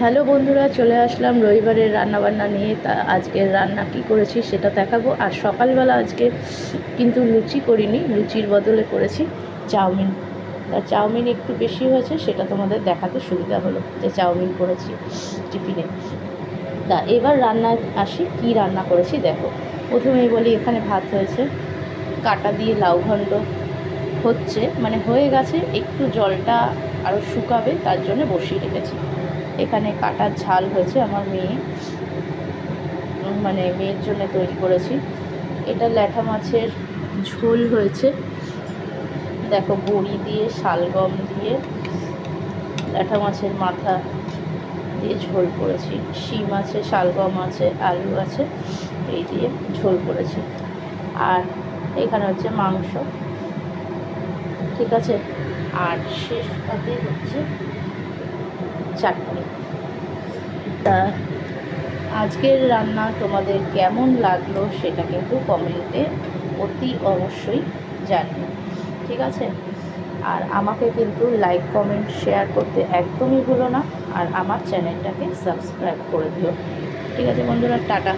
Hello বন্ধুরা, চলে আসলাম রবিবারের রান্নাবান্না নিয়ে। তা আজকের রান্না কি করেছি সেটা দেখাবো। আর সকালবেলা আজকে কিন্তু লুচি করিনি, লুচির বদলে করেছি চাউমিন। তা চাউমিন একটু বেশি হয়েছে, সেটা তোমাদের দেখাতে সুবিধা হলো যে চাউমিন করেছি টিফিনে। তা এবার রান্না আসি, কি রান্না করেছি দেখো। প্রথমেই বলি, এখানে ভাত হয়েছে, কাটা দিয়ে লাউ ঘণ্ট হচ্ছে, মানে হয়ে গেছে, একটু জলটা আরও শুকাবে তার জন্য বসিয়ে রেখেছি। এখানে কাটার ঝাল হয়েছে, আমার মেয়ের জন্য তৈরি করেছি। এটা ল্যাঠা মাছের ঝোল হয়েছে, দেখো বড়ি দিয়ে শালগম দিয়ে ল্যাঠা মাছের মাথা দিয়ে ঝোল করেছি। শিম আছে, শালগম আছে, আলু আছে, এই দিয়ে ঝোল করেছি। আর এখানে হচ্ছে মাংস, ঠিক আছে। আর শেষ পাতে হচ্ছে চাটনি। তা আজকের রান্না তোমাদের কেমন লাগলো সেটা কিন্তু কমেন্টে অতি অবশ্যই জানিও, ঠিক আছে। আর আমাকে কিন্তু লাইক কমেন্ট শেয়ার করতে একদমই ভুলো না। আর আমার চ্যানেলটাকে সাবস্ক্রাইব করে দিও, ঠিক আছে বন্ধুরা। টাটা।